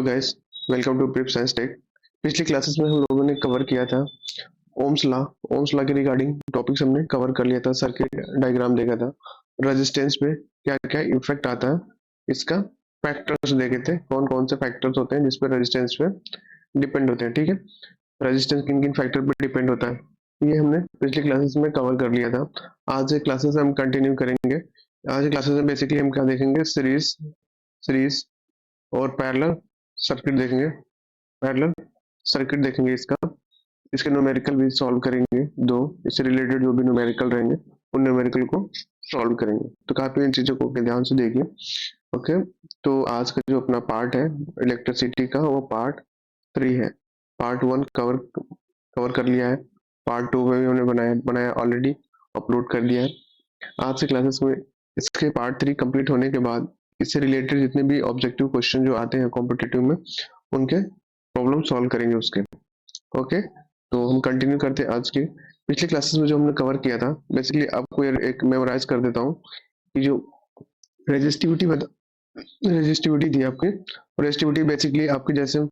Guys, welcome to Prep Science Tech. पिछली classes में हम लोगों ने कवर किया था ओम्स लॉ। ओम्स लॉ के रिगार्डिंग टॉपिक्स हमने कवर कर लिया था, सर्किट डायग्राम देखा था, रेजिस्टेंस पे क्या क्या इफेक्ट आता है, इसका फैक्टर्स देखे थे, कौन कौन से फैक्टर्स होते हैं जिस पर रेजिस्टेंस पे डिपेंड होते हैं। ठीक है, रेजिस्टेंस किन किन फैक्टर पर डिपेंड होता है, ये हमने पिछली क्लासेस में कवर कर लिया था। आज के क्लासेस हम कंटिन्यू करेंगे। आज के क्लासेस में बेसिकली हम क्या देखेंगे, सीरीज सीरीज और पैरेलल सर्किट देखेंगे। पैरेलल सर्किट देखेंगे, इसके न्यूमेरिकल भी सॉल्व करेंगे। दो इससे रिलेटेड जो भी न्यूमेरिकल रहेंगे उन न्यूमेरिकल को सॉल्व करेंगे। तो काफी इन चीजों को ध्यान से देखिए। ओके, तो आज का जो अपना पार्ट है इलेक्ट्रिसिटी का, वो पार्ट 3 है। पार्ट 1 कवर कवर कर लिया है, पार्ट 2 में भी हमने बनाया बनाया ऑलरेडी, अपलोड कर दिया है। आज के क्लासेस में इसके पार्ट 3 कंप्लीट होने के बाद इससे रिलेटेड जितने भी ऑब्जेक्टिव क्वेश्चन जो आते हैं कॉम्पिटिटिव में, उनके प्रॉब्लम सॉल्व करेंगे उसके। ओके, तो हम कंटिन्यू करते हैं आज की। पिछले क्लासेस में जो हमने कवर किया था, बेसिकली आपको एक मेमोराइज कर देता हूँ कि जो रेजिस्टिविटी रेजिस्टिविटी थी आपकी, रेजिस्टिविटी बेसिकली आपकी जैसे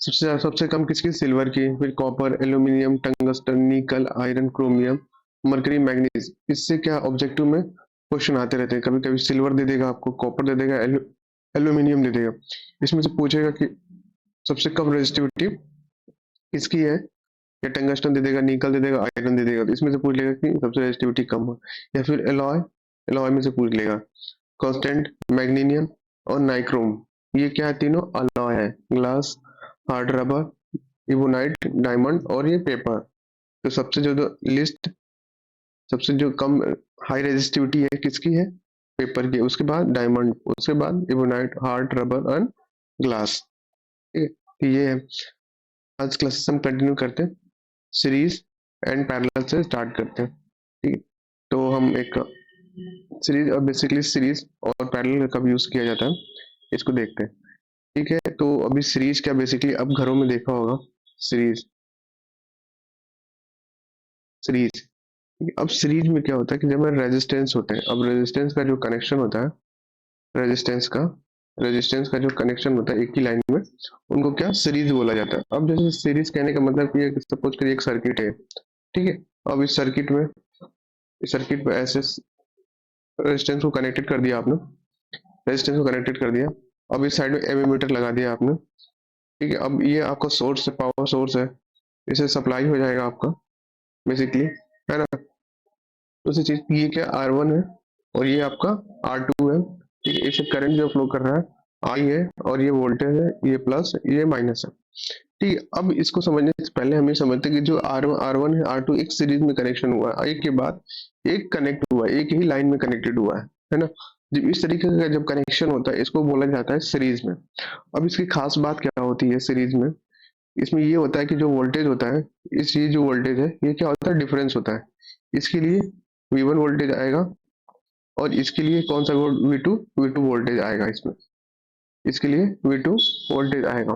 सबसे कम किसकी, सिल्वर की, फिर कॉपर, एल्यूमिनियम, टंगस्टन, निकल, आयरन, क्रोमियम, मरकरी, मैग्नीज। इससे क्या ऑब्जेक्टिव में क्वेश्चन आते रहते हैं। कभी कभी सिल्वर दे देगा आपको, कॉपर दे देगा, एल्यूमिनियम दे देगा। इसमें से पूछेगा कि सबसे कम रेजिस्टिविटी किसकी है, या टंगस्टन दे देगा, निकल दे देगा, आयरन दे देगा। तो इसमें से पूछ लेगा कि सबसे रेजिस्टिविटी कम हो, या फिर एलॉय एलॉय में से पूछ लेगा। कांस्टेंट, मैग्नीनियम और नाइक्रोम, ये क्या है, तीनों अलॉय है। Glass, hard rubber, ebonite, diamond और ये पेपर। तो सबसे जो लिस्ट, सबसे जो कम हाई रेजिस्टिविटी है किसकी है, पेपर की। उसके बाद डायमंड, उसके बाद ebonite, hard rubber and glass. ठीक है, तो ये है। आज क्लासेस हम कंटिन्यू करते हैं, सीरीज एंड पैरेलल से स्टार्ट करते हैं। ठीक है, तो हम एक सीरीज, और बेसिकली सीरीज और पैरेलल कब यूज किया जाता है इसको देखते हैं। ठीक है, तो अभी सीरीज क्या, बेसिकली अब घरों में देखा होगा सीरीज। सीरीज अब सीरीज में क्या होता है कि जब रेजिस्टेंस होते हैं, अब रेजिस्टेंस का जो कनेक्शन होता है, रेजिस्टेंस का रेजिस्टेंस का जो कनेक्शन होता है एक ही लाइन में, उनको क्या, सीरीज बोला जाता है। अब जैसे सीरीज कहने का मतलब ये, सपोज करिए एक सर्किट है। ठीक है, अब इस सर्किट में ऐसे रेजिस्टेंस को कनेक्टेड कर दिया आपने, रेजिस्टेंस को कनेक्टेड कर दिया। अब इस साइड में एमीमीटर लगा दिया आपने। ठीक है, अब ये आपका सोर्स है, पावर सोर्स है, इसे सप्लाई हो जाएगा आपका बेसिकली, है ना। उसी चीज, ये क्या, R1 है और ये आपका R2 है। ठीक है, इसे करंट जो फ्लो कर रहा है I है, और ये वोल्टेज है, ये प्लस ये माइनस है। ठीक है, अब इसको समझने से पहले हम ये समझते हैं कि जो R1 है, R2 एक सीरीज में कनेक्शन हुआ है, एक के बाद एक कनेक्ट हुआ है, एक ही लाइन में कनेक्टेड हुआ है ना। जब इस तरीके का जब कनेक्शन होता है, इसको बोला जाता है सीरीज में। अब इसकी खास बात क्या होती है सीरीज में, इसमें ये होता है कि जो वोल्टेज होता है, ये जो वोल्टेज है, ये क्या होता है, डिफरेंस होता है। इसके लिए V1 वोल्टेज आएगा, और इसके लिए कौन सा, V2 वोल्टेज आएगा। इसमें इसके लिए V2 वोल्टेज आएगा।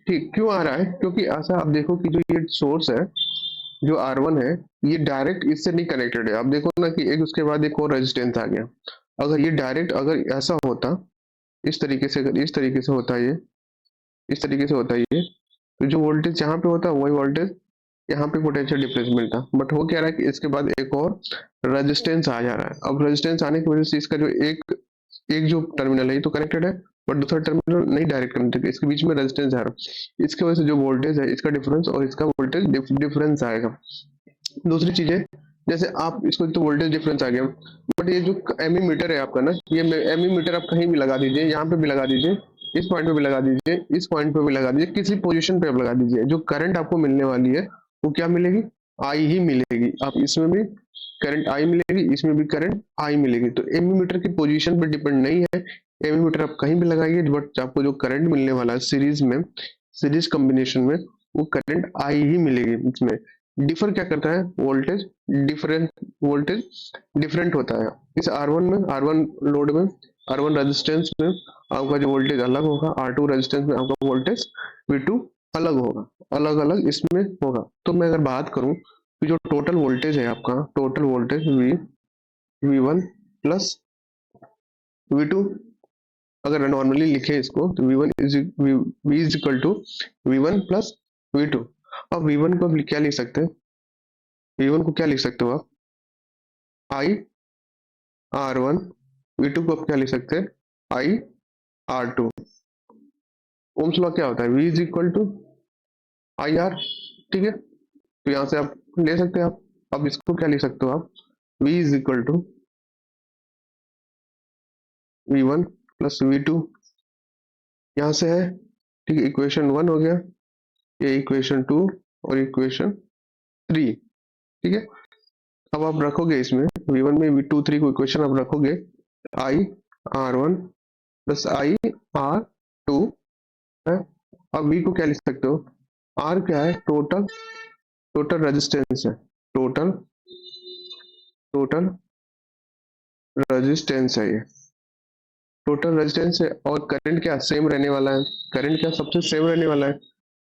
ठीक, क्यों आ रहा है, क्योंकि ऐसा आप देखो कि जो ये सोर्स है, जो R1 है, ये डायरेक्ट इससे नहीं कनेक्टेड है। आप देखो ना कि एक उसके बाद एक और रेजिस्टेंस आ गया। अगर ये डायरेक्ट, अगर ऐसा होता, इस तरीके से, अगर इस तरीके से होता, ये इस तरीके से होता, ये तो जो वोल्टेज यहाँ पे होता वही वोल्टेज यहाँ पे पोटेंशियल डिफरेंस मिलता। बट हो क्या रहा है कि इसके बाद एक और रेजिस्टेंस आ जा रहा है। अब रेजिस्टेंस आने की वजह से इसका जो एक एक जो टर्मिनल है ये तो कनेक्टेड है, बट दूसरा टर्मिनल नहीं डायरेक्ट कनेक्टेड, इसके बीच में रेजिस्टेंस आ रहा है। इसकी वजह से जो वोल्टेज है, इसका डिफरेंस और इसका वोल्टेज डिफरेंस आएगा। दूसरी चीज है, जैसे आप इसको, तो वोल्टेज डिफरेंस आ गया, बट ये जो एमीमीटर है आपका ना, ये एमीमीटर आप कहीं भी लगा दीजिए, यहाँ पे भी लगा दीजिए, इस पॉइंट पे भी लगा दीजिए, इस पॉइंट पे भी लगा दीजिए, किसी पोजीशन पे आप लगा दीजिए, जो करंट आपको मिलने वाली है वो क्या मिलेगी, आई ही मिलेगी। आप इसमें भी करंट आई मिलेगी, इसमें भी करंट आई मिलेगी। तो एमीमीटर की पोजीशन पे डिपेंड नहीं है, एमीमीटर आप कहीं भी लगाइए, बट आपको जो करंट मिलने वाला है सीरीज में, सीरीज कॉम्बिनेशन में, वो करंट आई ही मिलेगी। इसमें डिफर क्या करता है, वोल्टेज डिफरेंट होता है। इस R1 में, R1 लोड में, R1 रेजिस्टेंस में आपका जो वोल्टेज अलग होगा, R2 रेजिस्टेंस में आपका वोल्टेज V2 अलग होगा, अलग अलग इसमें होगा। तो मैं अगर बात करूं कि जो टोटल वोल्टेज है आपका, total voltage V1 plus V2 अगर नॉर्मली लिखे इसको तो V is equal to V1 plus V2। अब V1 को क्या लिख सकते हैं, V1 को क्या लिख सकते हो आप, I R1। V2 को आप क्या लिख सकते हैं, I R2। ओम्स लॉ क्या होता है, V is equal to I R, ठीक है। तो यहाँ से आप ले सकते हैं आप। अब इसको क्या लिख सकते हो आप, V is equal to V1 plus V2, यहाँ से है, ठीक है। इक्वेशन 1 हो गया, ये इक्वेशन 2 और इक्वेशन 3, ठीक है। अब आप रखोगे इसमें V1 में V2 3 को इक्वेशन आप रखोगे, I R1 plus I R2 है। अब V को क्या लिख सकते हो, R क्या है, टोटल रेजिस्टेंस है, टोटल टोटल रेजिस्टेंस है ये, टोटल रेजिस्टेंस है। और करंट क्या सेम रहने वाला है, करंट क्या सबसे सेम रहने वाला है।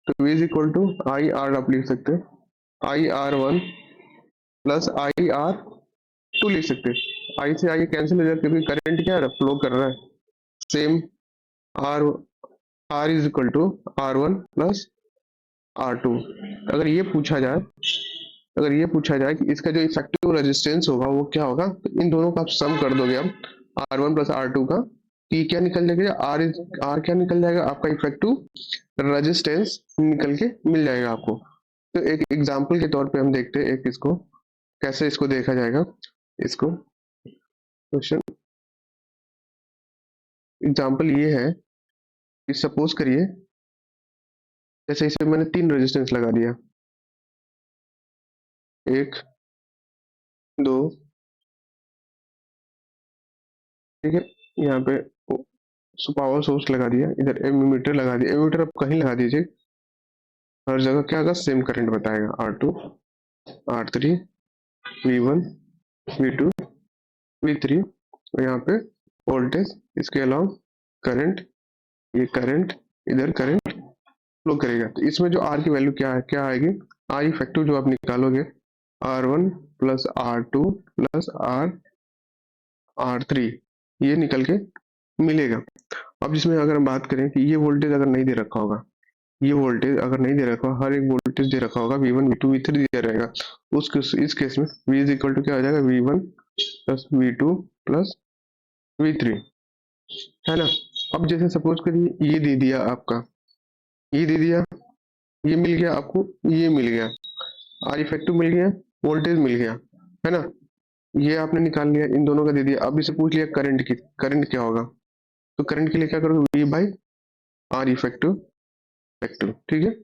तो V is equal to I R आप लिख सकते हैं, I R one plus I R two लिख सकते हैं। आई से आई कैंसिल हो जाए क्योंकि करंट क्या है, फ्लो कर रहा है same. R R is equal to R one plus R two. अगर ये पूछा जाए, अगर ये पूछा जाए कि इसका जो इफेक्टिव रेजिस्टेंस होगा वो क्या होगा, तो इन दोनों का आप सम कर दोगे आप R one plus R two का, कि क्या निकल जाएगा, आर क्या निकल जाएगा आपका, इफेक्टिव रेजिस्टेंस निकल के मिल जाएगा आपको। तो एक एग्जांपल के तौर पे हम देखते हैं एक इसको कैसे इसको देखा जाएगा। इसको क्वेश्चन एग्जांपल ये है कि सपोज करिए जैसे इसे मैंने 3 रेजिस्टेंस लगा दिया, 1 2, ठीक है। यहाँ पे पावर सोर्स लगा दिया, इधर एमीटर लगा दिया। एमीटर आप कहीं लगा दीजिए, हर जगह क्या होगा, सेम करंट बताएगा, R2 R3 V1 V2 V3। और यहाँ पे वोल्टेज, इसके अलावा करंट, ये करंट, इधर करंट फ्लो करेगा। तो इसमें जो R की वैल्यू क्या है, क्या आएगी, R इफेक्टिव जो आप निकालोगे R1 plus R2 plus R3, ये निकल के मिलेगा। अब जिसमें अगर हम बात करें कि ये वोल्टेज अगर नहीं दे रखा होगा, ये वोल्टेज अगर नहीं दे रखा होगा, हर एक वोल्टेज दे रखा होगा V1 V2 V3 दिया रहेगा, इस केस में V इज इक्वल टू क्या हो जाएगा, V1 plus V2 plus V3, है ना। अब जैसे सपोज करिए ये दे दिया आपका, ये दे दिया, ये मिल गया आपको, ये मिल गया, आर इफेक्टिव मिल गया, वोल्टेज मिल गया, है ना। ये आपने निकाल लिया, इन दोनों का दे दिया। अब इसे पूछ लिया करंट की, करंट क्या होगा, तो करंट के लिए क्या करोगे, V by R effective effective, ठीक है।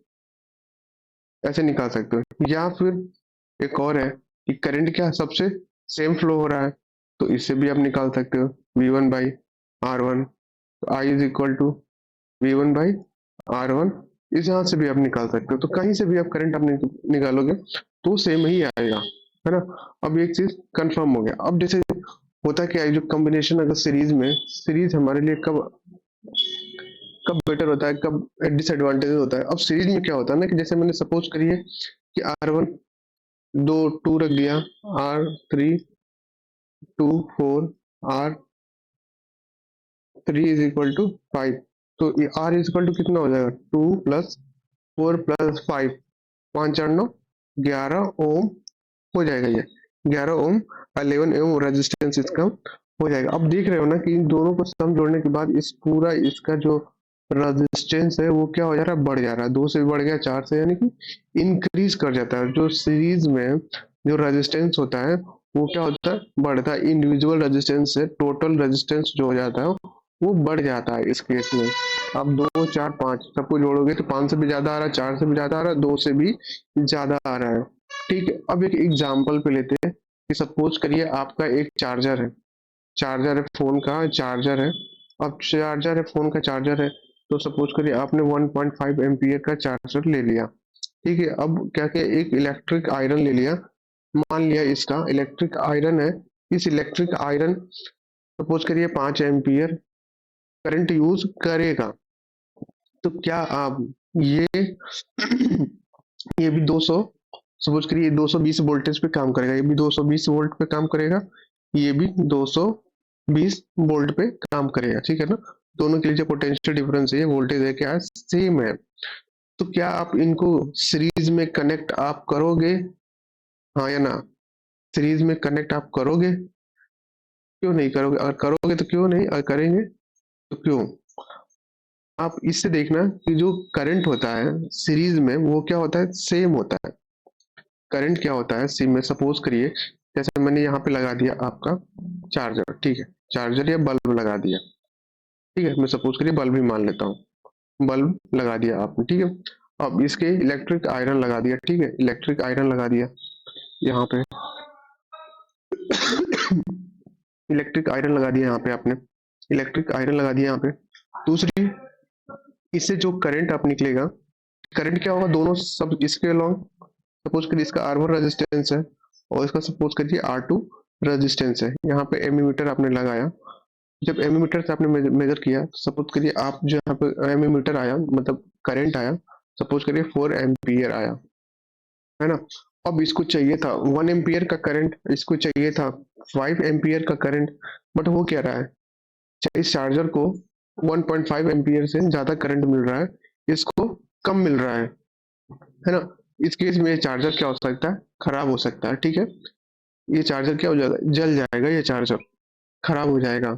ऐसे निकाल सकते हो। या फिर एक और है कि करंट क्या सबसे सेम फ्लो हो रहा है, तो इससे भी आप निकाल सकते हो V1 by R one, I is equal to V1 by R one. इस यहाँ से भी आप निकाल सकते हो। तो कहीं से भी आप करंट आप निकालोगे तो सेम ही आएगा, है ना। अब एक चीज कंफर्म हो गया। अब जैसे होता क्या है, जो कॉम्बिनेशन अगर सीरीज में, सीरीज हमारे लिए कब कब बेटर होता है, कब डिसएडवांटेज होता है। अब सीरीज में क्या होता है ना, कि जैसे मैंने सपोज करिए कि R1 दो 2 रख दिया, R3 2 4, R3 is equal to 5। तो ये R इज इक्वल टू कितना हो जाएगा, 2 प्लस 4 प्लस 5, 5 4 9 11 ओम हो जाएगा। ये 11 ओम 11 ओम रेजिस्टेंस इसका हो जाएगा। अब देख रहे हो ना कि इन दोनों को सम जोड़ने के बाद इस पूरा इसका जो रेजिस्टेंस है वो क्या हो जा रहा है, बढ़ जा रहा है। 2 से भी बढ़ गया, 4 से, यानी कि इंक्रीज कर जाता है। जो सीरीज में जो रेजिस्टेंस होता है वो क्या होता है, बढ़ता है। इंडिविजुअल रेजिस्टेंस से टोटल रेजिस्टेंस जो हो जाता है वो बढ़ जाता है इस केस में। अब 2 4 5 सबको जोड़ोगे तो 5 से भी ज्यादा आ रहा है, 4 से भी ज्यादा आ रहा है, 2 से भी ज्यादा आ रहा है, ठीक है। अब एक एग्जाम्पल पे लेते हैं कि सपोज करिए आपका एक चार्जर है, चार्जर है फोन का, चार्जर है। अब चार्जर है फोन का, चार्जर है, तो सपोज करिए आपने 1.5 एम्पियर का चार्जर ले लिया, ठीक है। अब क्या क्या, एक इलेक्ट्रिक आयरन ले लिया, मान लिया इसका इलेक्ट्रिक आयरन है। इस इलेक्ट्रिक आयरन सपोज करिए 5 एम्पियर करंट यूज करेगा। तो क्या आप ये ये भी 200, सपोज करिए 220 वोल्टेज पे काम करेगा, ये भी 220 वोल्ट पे काम करेगा, ये भी 220 वोल्ट पे काम करेगा, ठीक है ना। दोनों के लिए जो पोटेंशियल डिफरेंस है, वोल्टेज है, क्या सेम है। तो क्या आप इनको सीरीज में कनेक्ट आप करोगे, हाँ या ना? सीरीज में कनेक्ट आप करोगे? क्यों नहीं करोगे? अगर करोगे तो क्यों नहीं, अगर करेंगे तो क्यों? आप इससे देखना कि जो करंट होता है सीरीज में वो क्या होता है, सेम होता है। करंट क्या होता है सीरीज में, सपोज करिए जैसे मैंने यहाँ पे लगा दिया आपका चार्जर, ठीक है, चार्जर या बल्ब लगा दिया, ठीक है, मैं सपोज करिए बल्ब ही मान लेता हूँ, बल्ब लगा दिया आपने, ठीक है। अब इसके इलेक्ट्रिक आयरन लगा दिया, ठीक है, इलेक्ट्रिक आयरन लगा दिया यहाँ पे इलेक्ट्रिक आयरन लगा दिया यहाँ पे आपने, इलेक्ट्रिक आयरन लगा दिया यहाँ पे। दूसरी, इससे जो करंट आप निकलेगा, करंट क्या होगा, दोनों सब इसके अलोंग, सपोज करिए इसका R1 रेजिस्टेंस है और इसका सपोज करिए R2 रेजिस्टेंस है। यहाँ पे एमीमीटर आपने लगाया, जब एमीमीटर से आपने मेजर किया, सपोज करिए आप जो यहाँ पे एमीमीटर आया मतलब करंट आया, सपोज करिए 4 एम्पियर आया, है ना। अब इसको चाहिए था 1 एम्पियर का करंट, इसको चाहिए था 5 एम्पियर का करंट, बट वो क्या रहा है, इस चार्जर को 1.5 एम्पियर से ज्यादा करंट मिल रहा है, इसको कम मिल रहा है ना। इस केस में ये चार्जर क्या हो सकता है, खराब हो सकता है, ठीक है। ये चार्जर क्या हो जाएगा, जल जाएगा, ये चार्जर खराब हो जाएगा,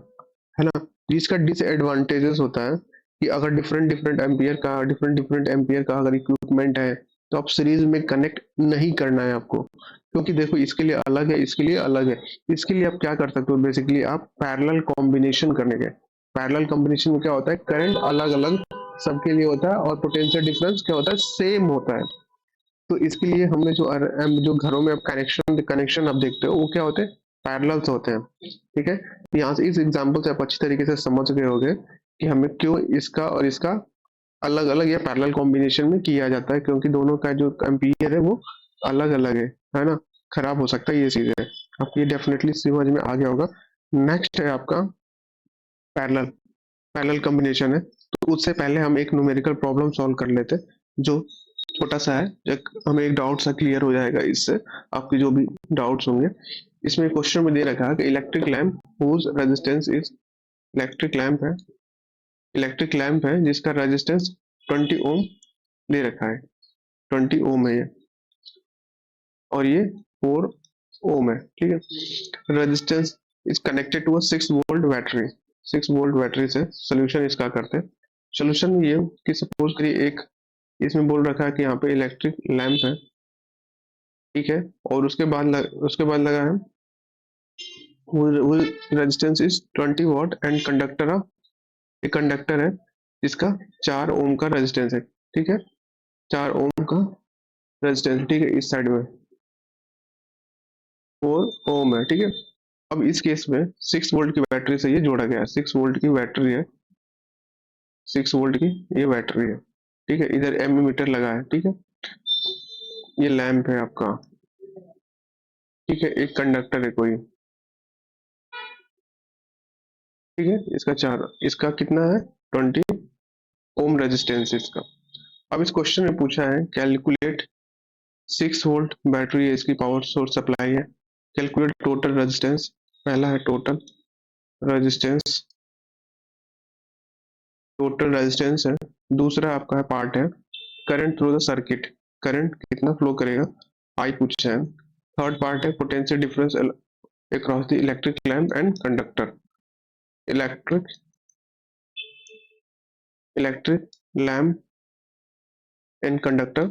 है ना। जिसका डिसएडवांटेजेस होता है कि अगर डिफरेंट डिफरेंट एम्पियर का अगर इक्विपमेंट है तो आप सीरीज में कनेक्ट नहीं करना है आपको, क्योंकि देखो इसके लिए अलग है, इसके लिए अलग है। इसके लिए आप क्या कर सकते हो, बेसिकली आप पैरेलल कॉम्बिनेशन करने के, पैरेलल कॉम्बिनेशन में क्या होता है, करंट अलग अलग सबके लिए होता है और पोटेंशियल डिफरेंस क्या होता है, सेम होता है। तो इसके लिए हमने जो घरों में आप कनेक्शन कनेक्शन आप देखते हो वो क्या होते हैं, पैरेलल्स होते हैं, ठीक है। यहाँ से इस एग्जांपल से आप अच्छी तरीके से समझ गए होंगे कि हमें क्यों इसका और इसका अलग अलग या पैरेलल कॉम्बिनेशन में किया जाता है, क्योंकि दोनों का जो एम्पीयर है वो अलग अलग है ना। खराब हो सकता है, ये चीज है, आपको ये डेफिनेटली समझ में आ गया होगा। नेक्स्ट है आपका पैरेलल, पैरेलल कॉम्बिनेशन है। तो उससे पहले हम एक न्यूमेरिकल प्रॉब्लम सॉल्व कर लेते हैं जो छोटा सा है, हमें एक डाउट सा क्लियर हो जाएगा इससे, आपके जो भी डाउट्स होंगे। इसमें क्वेश्चन में दे रखा है कि electric lamp whose resistance is, electric lamp है, इलेक्ट्रिक लैम्प है जिसका रेजिस्टेंस 20 ओम दे रखा है, 20 ओम है ये, और ये 4 ओम है, ठीक है। Resistance is connected to a 6 volt battery, 6 volt battery से सोल्यूशन इसका करते हैं। सोल्यूशन ये कि सपोज करिए एक, इसमें बोल रखा है कि यहाँ पे इलेक्ट्रिक लैंप है, ठीक है, और उसके बाद लगा है resistance is 20 what and conductor, एक कंडक्टर है जिसका 4 ओम का रेजिस्टेंस है, ठीक है, 4 ओम का रेजिस्टेंस, ठीक है, इस साइड में 4 ओम है, ठीक है। अब इस केस में 6 वोल्ट की बैटरी से ये जोड़ा गया है, 6 वोल्ट की बैटरी है, 6 वोल्ट की ये बैटरी है, ठीक है। इधर एमीमीटर लगा है, ठीक है, ये लैंप है आपका, ठीक है, एक कंडक्टर है कोई, ठीक है, इसका 4, इसका कितना है, 20 ओम रेजिस्टेंस इसका। अब इस क्वेश्चन में पूछा है कैलकुलेट, 6 वोल्ट बैटरी है, इसकी पावर सोर्स सप्लाई है, कैलकुलेट टोटल रेजिस्टेंस, पहला है टोटल रेजिस्टेंस, टोटल रेजिस्टेंस है। दूसरा आपका है पार्ट है current through the circuit, current कितना फ्लो करेगा, आई पूछा है। थर्ड पार्ट है potential difference across the electric lamp and conductor, electric electric lamp and conductor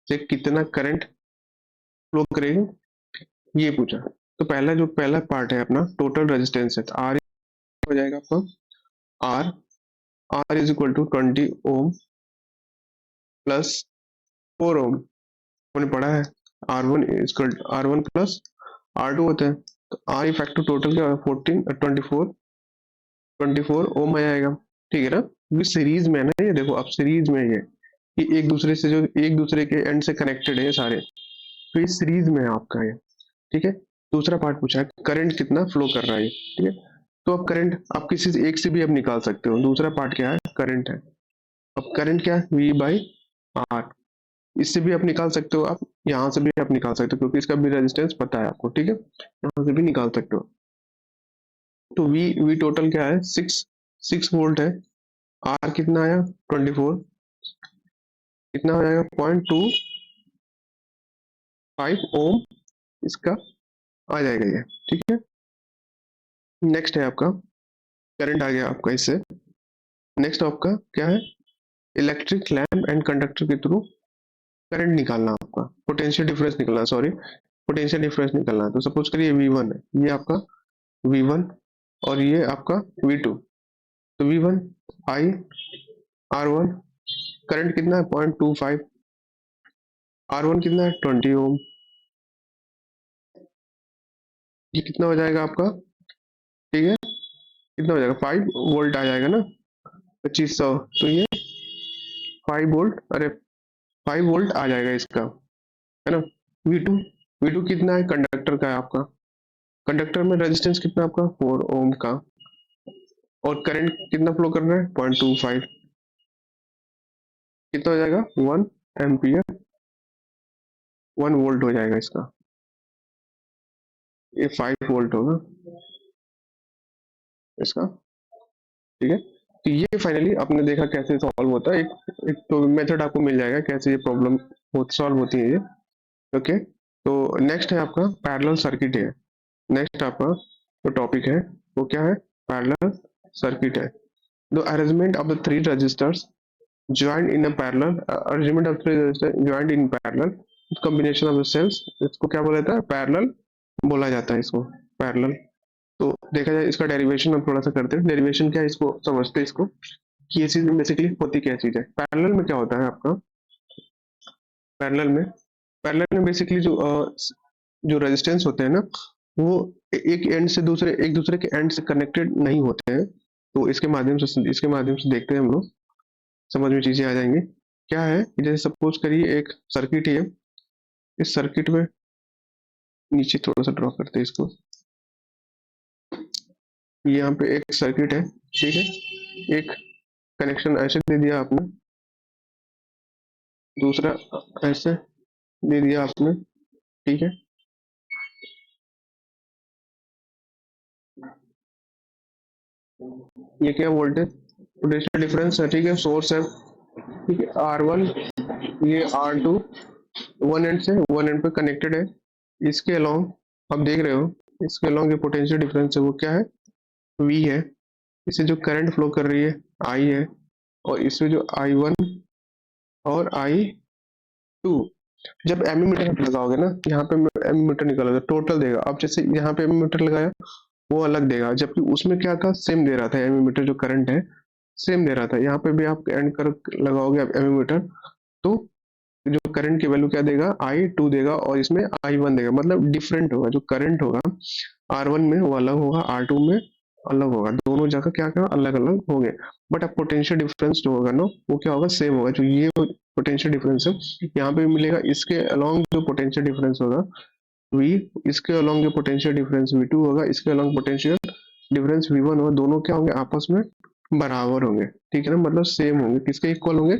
से कितना करंट फ्लो करेगा, ये पूछा। तो पहला पार्ट है अपना टोटल रेजिस्टेंस है, तो आर हो जाएगा आपका, R R is equal to 20 ohm plus 4 ohm, हमने पढ़ा है आर वन प्लस R2 होता है, तो आर इफेक्टिव टोटल क्या होगा, 24 ओम आ जाएगा, ठीक है ना। ये सीरीज में है ना, ये देखो अब सीरीज में है ये एक दूसरे से, जो एक दूसरे के एंड से कनेक्टेड है ये सारे, तो ये सीरीज में है आपका ये, ठीक है। दूसरा पार्ट पूछा है करंट कितना फ्लो कर रहा है, ठीक है। तो अब करंट आप किसी से एक से भी अब निकाल सकते हो, दूसरा पार्ट क्या है, करंट है। अब करंट क्या है, V बाई आर, इससे भी आप निकाल सकते हो, आप यहाँ से भी आप निकाल सकते हो क्योंकि इसका भी रेजिस्टेंस पता है आपको, ठीक है, यहाँ से भी निकाल सकते हो। तो वी वी टोटल क्या है, 6 6 वोल्ट है, आर कितना आया 24, कितना हो जाएगा 0.25 ओम इसका आ जाएगा ये, ठीक है। नेक्स्ट है आपका करंट आ गया आपका इससे। नेक्स्ट आपका क्या है, इलेक्ट्रिक लैम्प एंड कंडक्टर के थ्रू करंट निकालना, आपका पोटेंशियल डिफरेंस निकलना, सॉरी पोटेंशियल डिफरेंस निकलना है। तो सपोज करिए V1 है, ये आपका V1 और ये आपका V2। तो V1 आई R1, करंट कितना है 0.25, R1 कितना है 20 ओम, ये कितना हो जाएगा आपका, ठीक है, कितना हो जाएगा 5 वोल्ट आ जाएगा ना, 2500। तो ये 5 वोल्ट, अरे 5 वोल्ट आ जाएगा इसका, है ना। V2, V2 कितना है कंडक्टर का है आपका, कंडक्टर में रेजिस्टेंस कितना आपका 4 ओम का, और करंट कितना फ्लो कर रहा है 0.25, कितना हो जाएगा 1 एम्पियर, 1 वोल्ट हो जाएगा इसका, ये 5 वोल्ट होगा इसका, ठीक है। तो ये फाइनली आपने देखा कैसे सॉल्व होता है, एक तो मेथड आपको मिल जाएगा कैसे ये प्रॉब्लम सॉल्व होती है ये, ओके। तो नेक्स्ट है आपका पैरेलल सर्किट है, नेक्स्ट आपका जो टॉपिक है वो क्या है, पैरेलल सर्किट है। The arrangement of the three resistors joined in a parallel, arrangement of three resistors joined in parallel combination of the cells, इसको क्या बोला जाता है, पैरेलल बोला जाता है इसको, पैरेलल। तो देखा जाए इसका डेरिवेशन हम थोड़ा सा करते हैं, डेरिवेशन क्या है इसको समझते हैं इसको, कि ये चीज बेसिकली होती क्या चीज है। पैरेलल में क्या होता है आपका, पैरेलल में, पैरेलल में बेसिकली जो रेजिस्टेंस होते हैं ना, वो एक एंड से दूसरे, एक दूसरे के एंड से कनेक्टेड नहीं होते हैं। तो इसके माध्यम से देखते हैं हम लोग, समझ में चीजें आ जाएंगी। क्या है कि जैसे सपोज करिए एक सर्किट है, इस सर्किट में नीचे थोड़ा सा ड्रॉ करते हैं इसको, यहाँ पे एक सर्किट है, ठीक है, एक कनेक्शन ऐसे दे दिया आपने, दूसरा ऐसे दे दिया आपने, ठीक है। ये क्या वोल्टेज पोटेंशियल डिफरेंस है, ठीक है, सोर्स है, ठीक है, R1, ये R2, वन एंड पे कनेक्टेड है, इसके अलोंग आप देख रहे हो, इसके अलोंग ये पोटेंशियल डिफरेंस है वो क्या है, V है। इससे जो करंट फ्लो कर रही है I है, और इसमें जो I1 और I2, जब एमीमीटर लगाओगे ना, यहाँ पे एमीमीटर निकालोगे टोटल देगा। अब जैसे यहाँ पे एमीमीटर लगाया वो अलग देगा, जबकि उसमें क्या था, सेम दे रहा था एमीमीटर, जो करंट है सेम दे रहा था। यहाँ पे भी आप एंड कर लगाओगे एमीमीटर, तो जो करंट की वैल्यू क्या देगा, I2 देगा, और इसमें I1 देगा, मतलब डिफरेंट होगा, जो करंट होगा R1 में वो अलग होगा, R2 में अलग होगा, दोनों जगह क्या क्या अलग अलग होंगे। बट अब पोटेंशियल डिफरेंस जो होगा ना, वो क्या होगा, सेम होगा। जो ये पोटेंशियल डिफरेंस है यहाँ पे भी मिलेगा, इसके अलोंग जो पोटेंशियल डिफरेंस होगा V, इसके अलोंग जो पोटेंशियल डिफरेंस V2 होगा, इसके अलोंग पोटेंशियल डिफरेंस V1 होगा, दोनों क्या होंगे, आपस में बराबर होंगे, ठीक है ना, मतलब सेम होंगे, किसके इक्वल होंगे,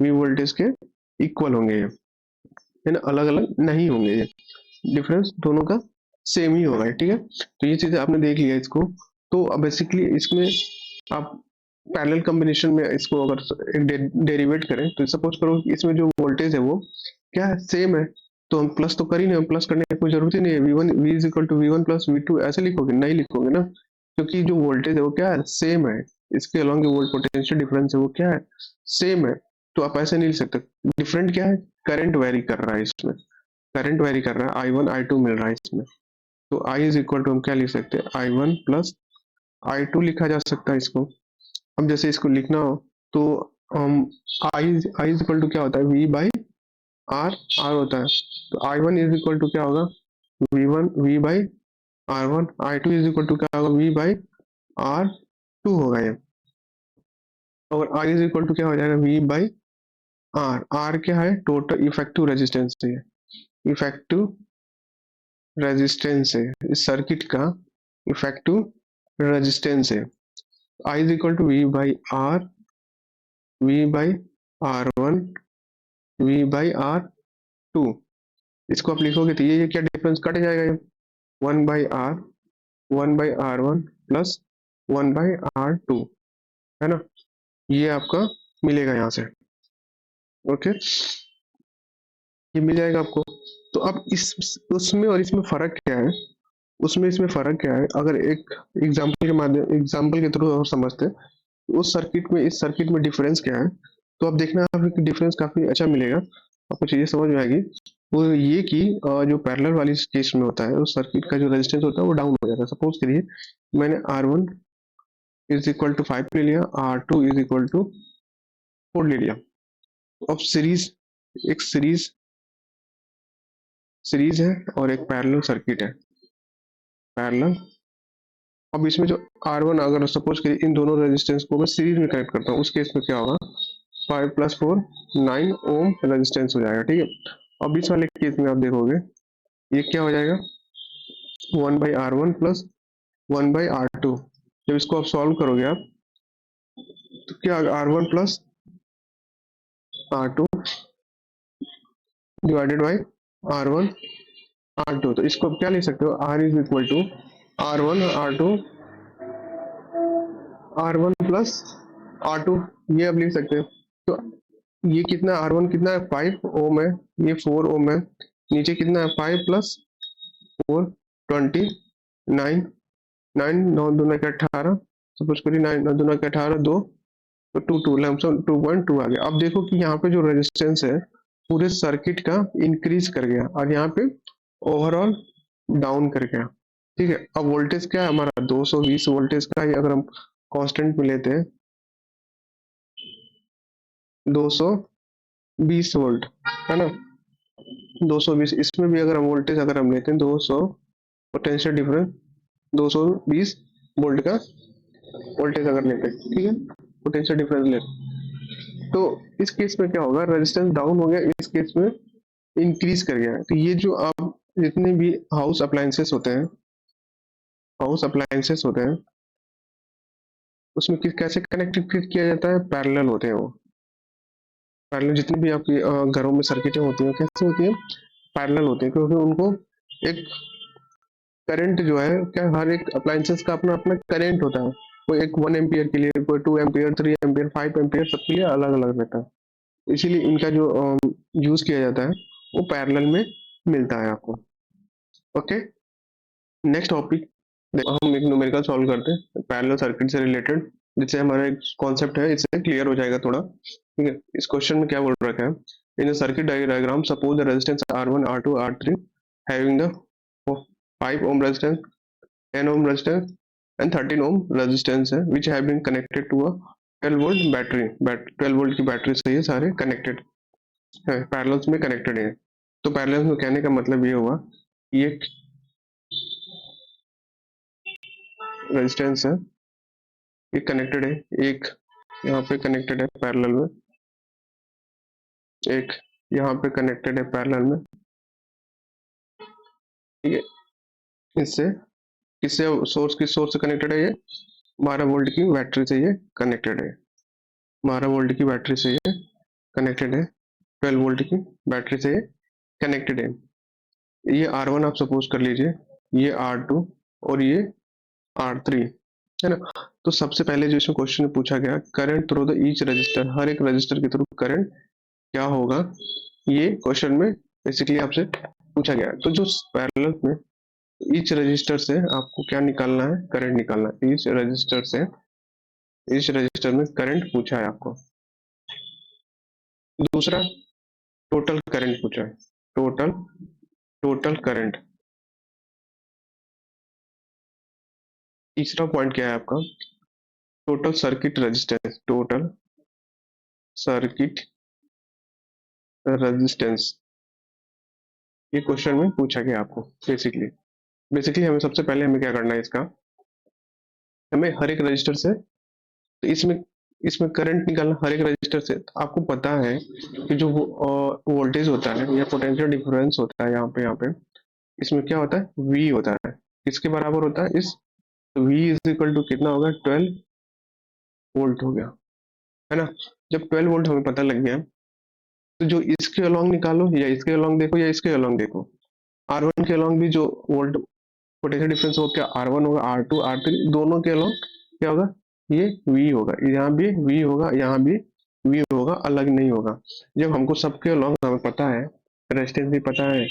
V वोल्टेज के इक्वल होंगे ये, है ना, अलग अलग नहीं होंगे ये, डिफरेंस दोनों का सेम ही होगा, ठीक है। तो ये चीजें आपने देख लिया इसको। तो अब बेसिकली इसमें आप पैरेलल कॉम्बिनेशन में इसको अगर एक डेरिवेट करें, तो सपोज करो कि इसमें जो वोल्टेज है वो क्या है, सेम है, तो हम प्लस तो कर ही नहीं, प्लस करने की कोई जरूरत ही नहीं है, V is equal to V1 plus V2 ऐसे लिखोगे, नहीं लिखोगे ना, क्योंकि जो वोल्टेज है वो क्या है, सेम है, इसके अलॉन्ग जो वोल्ट पोटेंशियल डिफरेंस है वो क्या है, सेम है। तो आप ऐसे नहीं लिख सकते, डिफरेंट क्या है, करंट वेरी कर रहा है इसमें, करंट वेरी कर रहा है, I1 I2 मिल रहा है इसमें। तो I इज इक्वल टू हम क्या लिख सकते हैं, I1 प्लस I2 लिखा जा सकता है इसको। अब जैसे इसको लिखना हो तो हम I इज इक्वल टू क्या होता है, V बाई R होता है। तो I1 इज इक्वल टू क्या होगा, V by R1, I2 is equal to क्या होगा, V बाई R2 होगा ये। और R इज इक्वल टू क्या हो जाएगा, V बाई R क्या है, टोटल इफेक्टिव रेजिस्टेंस है, इफेक्टिव रेजिस्टेंस है इस सर्किट का, इफेक्टिव रेजिस्टेंस है। I is equal to V by R, V by R1, V by R2। इसको आप लिखोगे तो ये क्या डिफरेंस कट जाएगा, ये 1 by R, 1 by R1 plus 1 by R2, है ना, ये आपका मिलेगा यहाँ से। ओके, ये मिल जाएगा आपको। तो अब इस उसमें और इसमें फर्क क्या है, उसमें इसमें फर्क क्या है, अगर एक एग्जाम्पल के थ्रू और समझते हैं, उस सर्किट में इस सर्किट में डिफरेंस क्या है। तो अब देखना आपको डिफरेंस काफी अच्छा मिलेगा, आपको चीजें समझ में आएगी। वो ये कि जो पैरेलल वाली केस में होता है, उस सर्किट का जो रेजिस्टेंस होता है वो डाउन हो जाता है। सपोज करिए मैंने R1 इज इक्वल टू 5 ले लिया, R2 इज इक्वल टू 4 ले लिया। अब एक सीरीज है और एक पैरेलल सर्किट है, पैरेलल। अब इसमें जो R1, अगर सपोज करिए इन दोनों रेजिस्टेंस को मैं सीरीज में कनेक्ट करता हूँ, उस केस में क्या होगा, 5 + 4 9 ओम रेजिस्टेंस हो जाएगा। ठीक है, अब इस वाले केस में आप देखोगे ये क्या हो जाएगा, 1/R1 प्लस 1/R2। जब इसको आप सॉल्व करोगे आप, तो क्या R1 plus R2 divided by R1 R2। तो इसको आप क्या लिख सकते हो, R is equal to R1 plus R2, ये आप लिख सकते हो। तो ये कितना, R1 कितना है, 5 ओम है, ये 4 ओम है, नीचे कितना है, 5 + 4 29, 9 9 दूना के 18, सपोज करिए 9 9 दूना के 18 2, तो 2 लमसम 2.2 आ गया। अब देखो कि यहाँ पे जो रेजिस्टेंस है पूरे सर्किट का इंक्रीज कर गया और यहाँ पे ओवरऑल डाउन कर गया। ठीक है, अब वोल्टेज क्या है हमारा, 220 वोल्टेज का ही अगर हम कांस्टेंट में लेते हैं, 220 वोल्ट, है ना, 220। इसमें भी अगर हम वोल्टेज अगर हम लेते हैं 200, पोटेंशियल डिफरेंस 220 वोल्ट का वोल्टेज अगर लेते हैं, ठीक है, पोटेंशियल डिफरेंस लेते हैं, तो इस केस में क्या होगा, रेजिस्टेंस डाउन हो गया, इस केस में इंक्रीज कर गया। तो ये जो आप जितने भी हाउस अप्लायंसेस होते हैं उसमें कैसे कनेक्टेड किया जाता है, पैरेलल होते हैं वो। पैरेलल जितनी भी आपकी घरों में सर्किटें होती हैं कैसे होती हैं, पैरेलल होते हैं, क्योंकि उनको एक करंट जो है, क्या हर एक अप्लायंसेस का अपना अपना करंट होता है। कोई एक 1 एम्पियर के लिए, कोई 2 एम्पियर, 3 एम्पियर, 5 एम्पियर, सबके लिए अलग अलग रहता है। इसीलिए इनका जो यूज किया जाता है वो पैरेलल में मिलता है आपको। ओके, नेक्स्ट टॉपिक हम एक न्यूमेरिकल सॉल्व करते हैं पैरेलल सर्किट से रिलेटेड, जिससे हमारा एक कॉन्सेप्ट है इससे क्लियर हो जाएगा थोड़ा। ठीक है, इस क्वेश्चन में क्या बोल रखा है, in circuit diagram suppose the resistance R1 R2 R3 having the 5 ohm resistance, 10 ohm resistance and 13 ohm resistance है which have been connected to a 12 volt battery, 12 volt की बैटरी से ये सारे कनेक्टेड है, पैरेलल्स में कनेक्टेड है। तो parallels में कहने का मतलब ये हुआ, ये रेजिस्टेंस है, ये कनेक्टेड है, एक यहाँ पे कनेक्टेड है पैरेलल में, एक यहाँ पे कनेक्टेड है पैरेलल में। ठीक है, इससे किससे सोर्स, किस सोर्स से कनेक्टेड है, ये 12 वोल्ट की बैटरी से ये कनेक्टेड है, 12 वोल्ट की बैटरी से ये कनेक्टेड है, 12 वोल्ट की बैटरी से ये कनेक्टेड है। ये R1 आप सपोज कर लीजिए, ये R2 और ये R3, है ना। तो सबसे पहले जो इसमें क्वेश्चन में पूछा गया, current through the each resistor, हर एक रजिस्टर के थ्रू करंट क्या होगा, ये क्वेश्चन में बेसिकली आपसे पूछा गया। तो जो पैरेलल में ईच रजिस्टर से आपको क्या निकालना है, करंट निकालना है, ईच रजिस्टर में करंट पूछा है आपको। दूसरा टोटल करंट पूछा है, टोटल करंट। तीसरा पॉइंट क्या है आपका, total circuit resistance, total circuit resistance, ये क्वेश्चन में पूछा गया आपको। बेसिकली हमें सबसे पहले हमें क्या करना है, इसका हमें हर एक रजिस्टर से, तो इसमें इसमें करंट निकालना हर एक रजिस्टर से। तो आपको पता है कि जो वोल्टेज होता है या पोटेंशियल डिफरेंस होता है, यहाँ पे इसमें क्या होता है, V होता है, किसके बराबर होता है, इस V इज इक्वल टू कितना होगा, 12 वोल्ट हो गया, है ना। जब 12 वोल्ट हमें पता लग गया, तो जो इसके अलोंग निकालो, या इसके अलोंग देखो या इसके अलोंग देखो, R1 के अलोंग भी जो वोल्ट पोटेंशियल डिफरेंस हो, क्या R1 होगा, R2 R3 दोनों के अलोंग क्या होगा, ये V होगा, यहाँ भी V होगा, यहाँ भी V होगा, अलग नहीं होगा। जब हमको सबके अलॉन्ग हमें पता है, रेजिस्टेंस भी पता है,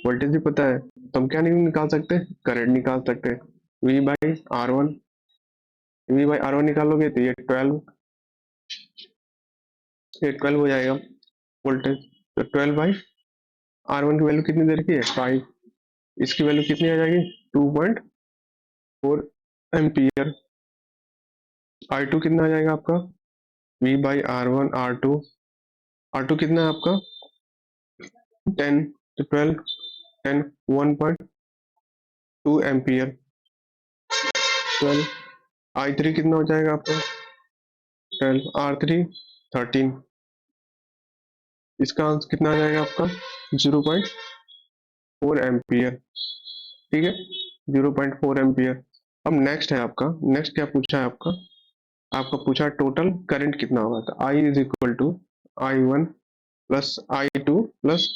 वोल्टेज भी पता है, तो हम क्या नहीं निकाल सकते, करंट निकाल सकते। V by R one, V by R one निकालोगे तो ये 12 हो जाएगा वोल्टेज। तो 12 बाई आर वन की वैल्यू कितनी दे रखी है, 5। इसकी वैल्यू कितनी आ जाएगी, 2.4 एम्पियर। आई टू कितना आ जाएगा आपका, V by R one, R two कितना है आपका 10, तो 12, 10, 1.2 एम्पियर। 12, आई थ्री कितना हो जाएगा आपका 12, आर थ्री 13। इसका आंसर कितना आ जाएगा आपका 0.4 एम्पियर। ठीक है, 0.4 एम्पियर। अब नेक्स्ट है आपका, नेक्स्ट क्या पूछा है आपका, आपका पूछा टोटल करंट कितना होगा। तो I is equal to I1 plus I2 plus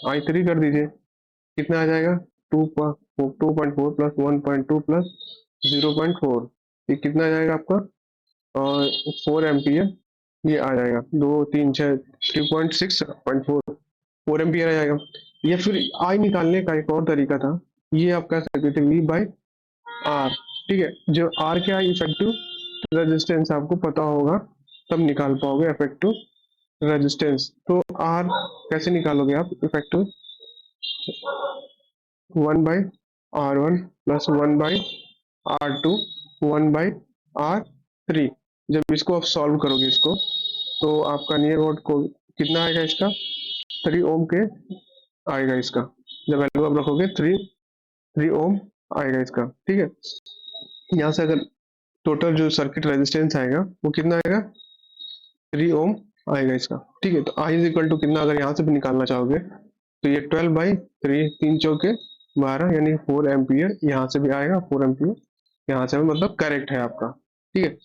I3 कर दीजिए, कितना आ जाएगा 2.4 प्लस 1.2 प्लस 0.4, ये कितना आ जाएगा आपका और 4 एम्पियर। ये आ जाएगा 2 3 6 3.6.4, 4 एम्पियर आ जाएगा। या फिर आई निकालने का एक और तरीका था, ये आप कह सकते थे V बाई आर। ठीक है, जो आर क्या है, इफेक्टिव रेजिस्टेंस आपको पता होगा तब निकाल पाओगे इफेक्टिव रेजिस्टेंस। तो आर कैसे निकालोगे आप, effective 1/R1 plus 1/R2 1/R3। जब इसको आप सॉल्व करोगे इसको, तो आपका नियर अबाउट को कितना आएगा, इसका 3 ओम के आएगा इसका। जब वैल्यू आप रखोगे 3 ओम आएगा इसका। ठीक है, यहाँ से अगर टोटल जो सर्किट रेजिस्टेंस आएगा वो कितना आएगा 3 ओम आएगा इसका। ठीक है, तो आई इज इक्वल टू कितना, अगर यहाँ से भी निकालना चाहोगे तो ये 12/3, 3 चौके 12 यानी 4 एम्पियर। यहाँ से भी आएगा 4 एम्पियर, यहाँ से भी मतलब करेक्ट है आपका। ठीक है,